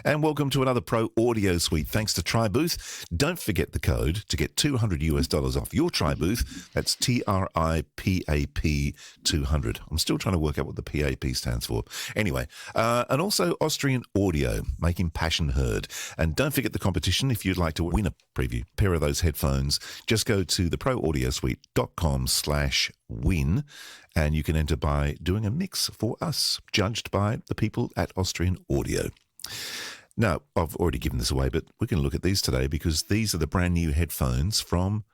And welcome to another Pro Audio Suite. Thanks to TryBooth. Don't forget the code to get $200 off your TryBooth. That's TRIPAP 200. I'm still trying to work out what the PAP stands for. Anyway, and also Austrian Audio, making passion heard. And don't forget the competition. If you'd like to win a pair of those headphones, just go to theproaudiosuite.com/win, and you can enter by doing a mix for us, judged by the people at Austrian Audio. Now, I've already given this away, but we're going to look at these today because these are the brand new headphones from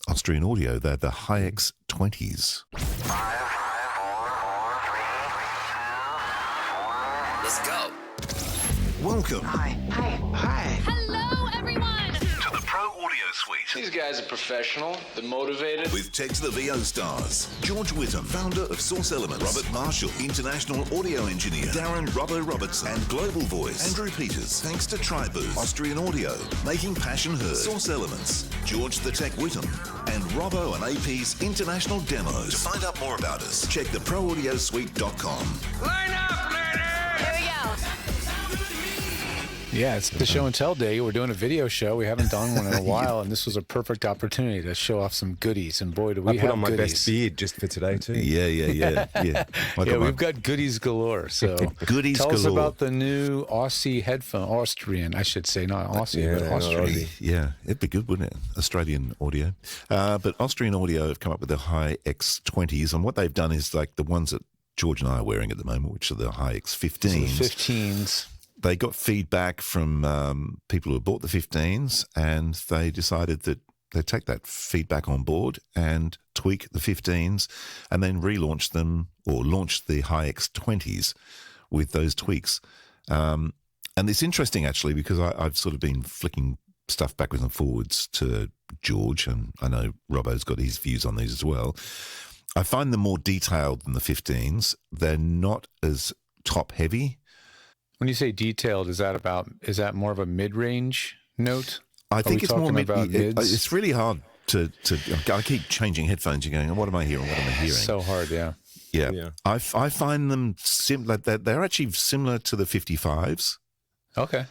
Austrian Audio. They're the Hi-X 20s. 5, 4, 4, 3, 2, 1. Let's go. Welcome. Hi. Hello, everyone. To the Pro Audio Suite. These guys are professional, they're motivated. With Tech the VO stars, George Whittam, founder of Source Elements, Robert Marshall, international audio engineer, Darren Robbo Robertson, and Global Voice, Andrew Peters. Thanks to TryBooth, Austrian Audio, making passion heard, Source Elements, George the Tech Whittam, and Robbo and AP's international demos. To find out more about us, check theproaudiosuite.com. Line up, lady! Here we go. Yeah, it's the show and tell day. We're doing a video show. We haven't done one in a while, and this was a perfect opportunity to show off some goodies. And boy, do we have put on my goodies. best beard just for today too. Yeah. We've got goodies galore. So Goodies tell us galore. about the new Aussie headphone, Austrian, I should say, not Aussie, Yeah, but not Austrian. Aussie. Yeah, it'd be good, wouldn't it? Australian Audio. But Austrian Audio have come up with the Hi-X 20s, and what they've done is like the ones that George and I are wearing at the moment, which are the Hi-X 15s. So the 15s. They got feedback from people who bought the 15s, and they decided that they'd take that feedback on board and tweak the 15s and then relaunch them or launch the Hi-X 20s with those tweaks. And it's interesting, actually, because I've sort of been flicking stuff backwards and forwards to George, and I know Robbo's got his views on these as well. I find them more detailed than the 15s. They're not as top-heavy. When you say detailed, is that more of a mid-range note? I think it's more about mids? It's really hard to. I keep changing headphones. You're going, what am I hearing? What am I hearing? So hard, yeah. Yeah. I find them similar. They're actually similar to the 55s. Okay.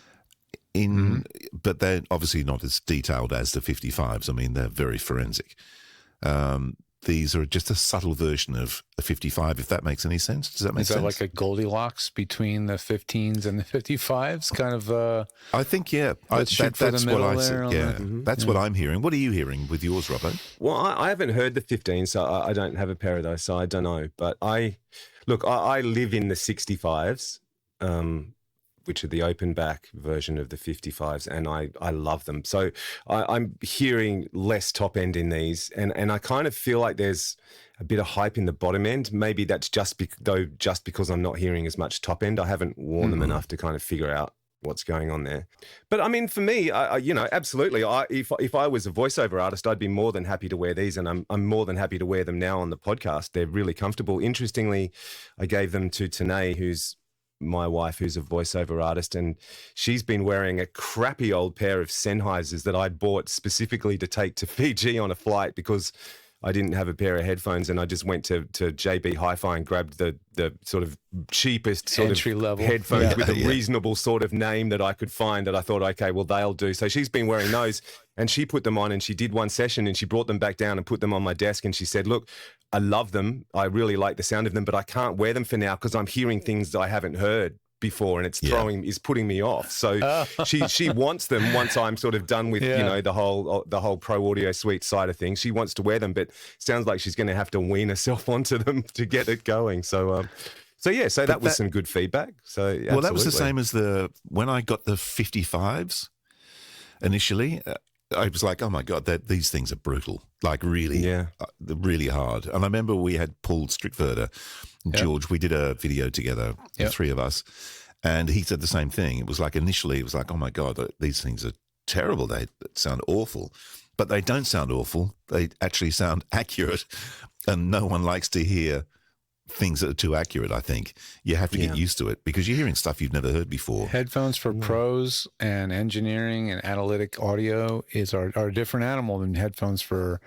But they're obviously not as detailed as the 55s. I mean, they're very forensic. These are just a subtle version of a 55, if that makes any sense. Does that make sense? Is that like a Goldilocks between the 15s and the 55s? Kind of. I think, yeah. That's what That's what I'm hearing. What are you hearing with yours, Robbo? Well, I haven't heard the 15, so I don't have a pair of those, so I don't know. But I live in the 65s, which are the open back version of the 55s, and I love them. So I'm hearing less top end in these, and I kind of feel like there's a bit of hype in the bottom end. Maybe that's just because I'm not hearing as much top end. I haven't worn them enough to kind of figure out what's going on there. But I mean, for me, absolutely. If I was a voiceover artist, I'd be more than happy to wear these, and I'm more than happy to wear them now on the podcast. They're really comfortable. Interestingly, I gave them to Tahnae, who's my wife, who's a voiceover artist, and she's been wearing a crappy old pair of Sennheisers that I bought specifically to take to Fiji on a flight because I didn't have a pair of headphones, and I just went to JB Hi-Fi and grabbed the sort of cheapest sort entry of level headphones with a reasonable sort of name that I could find that I thought, okay, well, they'll do. So she's been wearing those, and she put them on, and she did one session, and she brought them back down and put them on my desk, and she said, look, I love them. I really like the sound of them, but I can't wear them for now because I'm hearing things that I haven't heard before, and it's putting me off. So she wants them once I'm sort of done with the whole Pro Audio Suite side of things. She wants to wear them, but sounds like she's going to have to wean herself onto them to get it going. So that was some good feedback. So absolutely. Well, that was the same as when I got the 55s initially. I was like, oh my God, these things are brutal. Like really, really hard. And I remember we had Paul Strickwerder and George. We did a video together, the three of us, and he said the same thing. It was like initially, it was like, oh my God, these things are terrible. They sound awful, but they don't sound awful. They actually sound accurate, and no one likes to hear things that are too accurate. I think you have to get used to it because you're hearing stuff you've never heard before. Headphones for pros and engineering and analytic audio are a different animal than headphones for,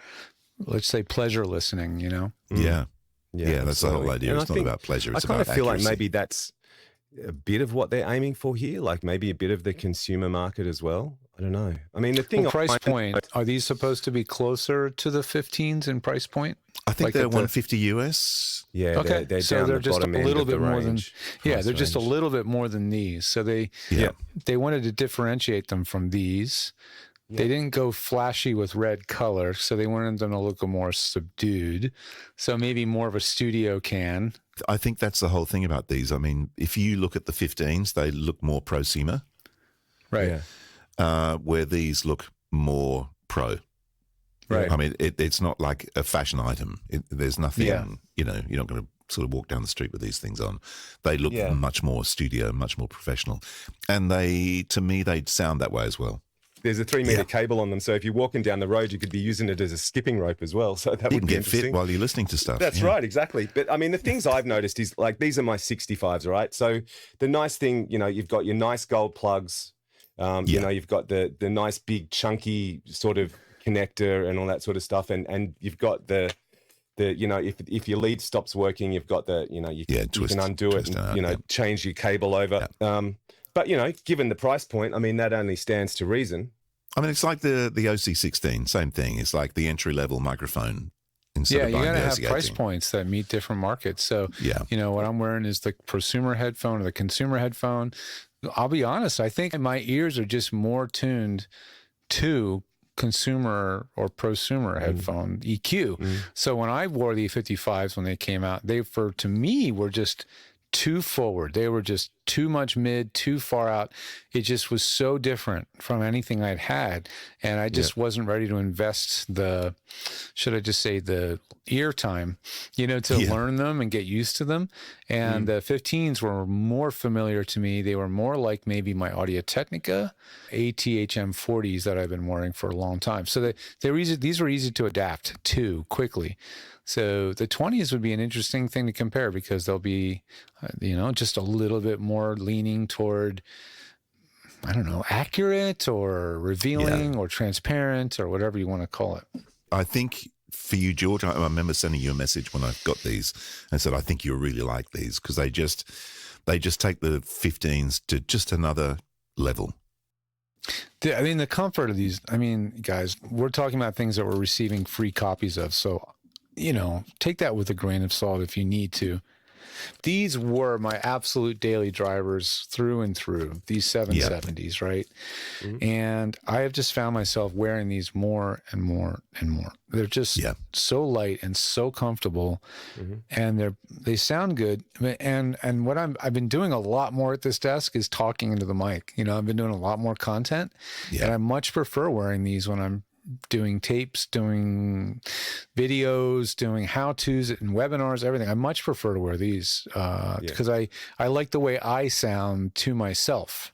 let's say, pleasure listening, you know? Yeah, that's the whole idea. And it's not about pleasure. It's I kind about of feel accuracy. like maybe that's a bit of what they're aiming for here? Like maybe a bit of the consumer market as well? I don't know. I mean, the thing... Well, price point, are these supposed to be closer to the 15s in price point? I think Like they're at the- 150 US. Yeah, Okay, they're so down they're the just a bottom end little of the bit more than range, yeah, price they're just a range. little bit more than these. So Yeah. they wanted to differentiate them from these. They didn't go flashy with red color, so they wanted them to look more subdued. So maybe more of a studio can. I think that's the whole thing about these. I mean, if you look at the 15s, they look more prosumer, Right. Yeah. where these look more pro. Right. I mean, it's not like a fashion item. There's nothing, Yeah. you're not going to sort of walk down the street with these things on. They look Yeah. much more studio, much more professional. And to me, they sound that way as well. There's a 3-meter cable on them, so if you're walking down the road, you could be using it as a skipping rope as well. So that You would can be get interesting. fit while you're listening to stuff. That's yeah. right, exactly. But I mean, the things I've noticed is like these are my 65s, right? So the nice thing, you've got your nice gold plugs. You've got the nice big chunky sort of connector and all that sort of stuff, and you've got the if your lead stops working, you've got the you twist- can undo it twist and out, yeah. change your cable over. But given the price point, I mean that only stands to reason. I mean, it's like the OC16, same thing. It's like the entry-level microphone. Instead Yeah, of you buying got to the have OC18. price points that meet different markets. So, Yeah. what I'm wearing is the prosumer headphone or the consumer headphone. I'll be honest, I think my ears are just more tuned to consumer or prosumer headphone EQ. So when I wore the 55s when they came out, to me were just too forward. They were just too much mid, too far out. It just was so different from anything I'd had. And I just wasn't ready to invest the ear time, to learn them and get used to them. And the 15s were more familiar to me. They were more like maybe my Audio-Technica ATHM 40s that I've been wearing for a long time. So they were easy. These were easy to adapt to quickly. So the 20s would be an interesting thing to compare because they'll be, just a little bit more leaning toward, I don't know, accurate or revealing or transparent or whatever you want to call it. I think for you, George, I remember sending you a message when I got these and said, I think you'll really like these because they just take the 15s to just another level. I mean, the comfort of these, guys, we're talking about things that we're receiving free copies of. So, take that with a grain of salt if you need to. These were my absolute daily drivers through and through, these 770s, right? And I have just found myself wearing these more and more and more. They're just so light and so comfortable, and they sound good. And what I've been doing a lot more at this desk is talking into the mic. I've been doing a lot more content, and I much prefer wearing these when I'm doing tapes, doing videos, doing how-tos and webinars, everything. I much prefer to wear these because I like the way I sound to myself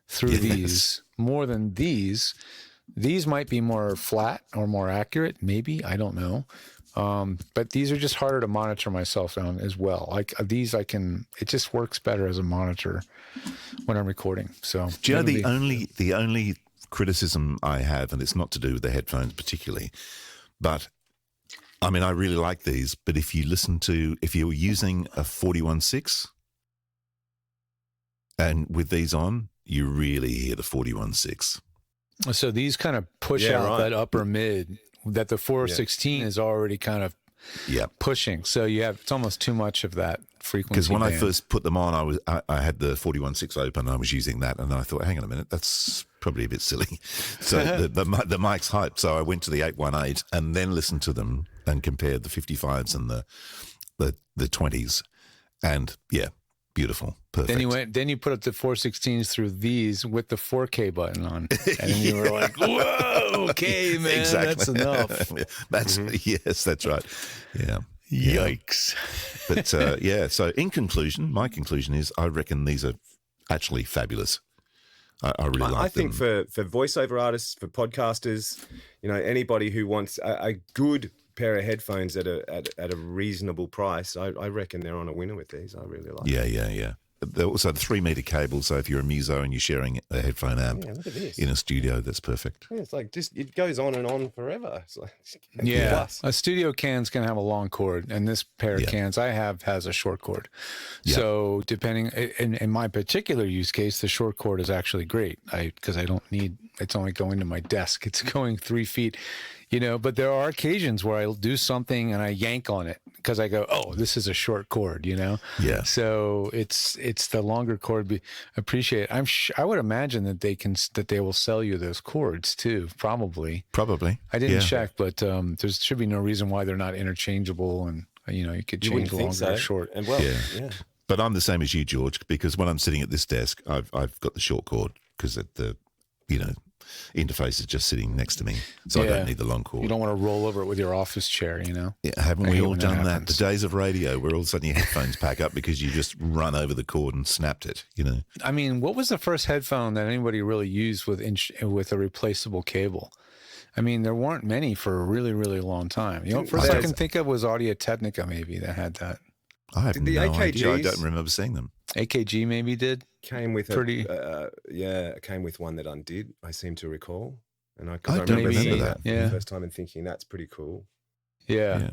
through these more than these. These might be more flat or more accurate, maybe. I don't know. But these are just harder to monitor myself on as well. Like these, it just works better as a monitor when I'm recording. So Do you know the only criticism I have, and it's not to do with the headphones particularly, but I mean, I really like these, but if you're using a 41.6 and with these on, you really hear the 41.6. So these kind of push out that upper mid that the 416 is already kind of pushing. So it's almost too much of that frequency. Because when band. I first put them on, I had the 41.6 open. I was using that, and then I thought, hang on a minute, that's probably a bit silly. So the mic's hyped. So I went to the 818 and then listened to them and compared the 55s and the 20s, and beautiful, perfect. Then you put up the 416s through these with the 4K button on, and then you were like, "Whoa, okay, man, Exactly. that's enough." Yes, that's right. Yeah. Yikes. But so in conclusion, my conclusion is I reckon these are actually fabulous. I really like them. I think for voiceover artists, for podcasters, anybody who wants a good pair of headphones at a reasonable price, I reckon they're on a winner with these. I really like them. Yeah. they're also the 3-meter cable. So if you're a muso and you're sharing a headphone amp look at this. in a studio, that's perfect. Yeah, it's like just it goes on and on forever. It's like, Yeah, a studio can's going to have a long cord, and this pair of cans I have has a short cord. Yeah. So depending, in my particular use case, the short cord is actually great because I don't need, it's only going to my desk. It's going 3 feet, but there are occasions where I'll do something and I yank on it because I go, oh, this is a short cord, Yeah. So it's the longer cord. Appreciate it. I would imagine that they will sell you those cords too, probably. I didn't check, but there should be no reason why they're not interchangeable, and you could change longer or short. And yeah. But I'm the same as you, George, because when I'm sitting at this desk, I've got the short cord because the interface is just sitting next to me, so I don't need the long cord. You don't want to roll over it with your office chair, Yeah, haven't we all done that? The days of radio where all of a sudden your headphones pack up because you just run over the cord and snapped it, I mean, what was the first headphone that anybody really used with a replaceable cable? I mean, there weren't many for a really, really long time. First I can think of was Audio Technica, maybe, that had that. I have no idea. I don't remember seeing them. AKG maybe did. Came with it came with one that undid, I seem to recall. And I don't remember seeing that for the first time and thinking that's pretty cool. Yeah.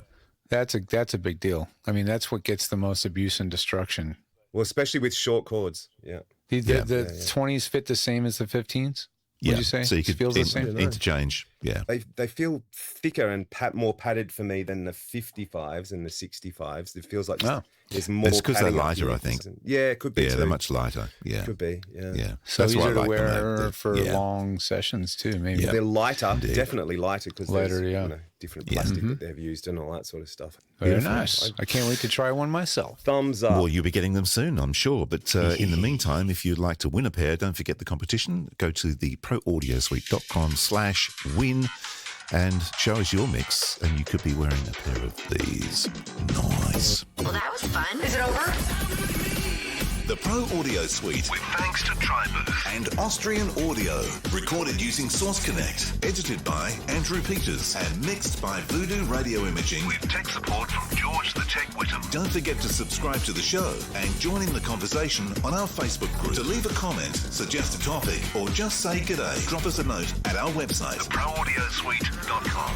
That's a big deal. I mean, that's what gets the most abuse and destruction. Well, especially with short cords. Yeah. The 20s fit the same as the 15s? Would you say? So you could feels the same? interchange. Yeah. They feel thicker and more padded for me than the 55s and the 65s. It feels like there's more. It's because they're lighter, I think. Yeah, it could be. Yeah, they're much lighter. Yeah. Could be. Yeah. Yeah. So that's easier why I to like wear them. for long sessions too, maybe. They're lighter, Indeed. definitely lighter because there's different plastic that they've used and all that sort of stuff. Very nice. I can't wait to try one myself. Thumbs up. Well, you'll be getting them soon, I'm sure. But in the meantime, if you'd like to win a pair, don't forget the competition. Go to the proaudiosuite.com/win and show us your mix, and you could be wearing a pair of these. Nice. Well, that was fun. Is it over? The Pro Audio Suite, with thanks to Tribooth and Austrian Audio. Recorded using Source Connect. Edited by Andrew Peters and mixed by Voodoo Radio Imaging with tech support from George the Tech Whittam. Don't forget to subscribe to the show and join in the conversation on our Facebook group. To leave a comment, suggest a topic, or just say g'day, drop us a note at our website, theproaudiosuite.com.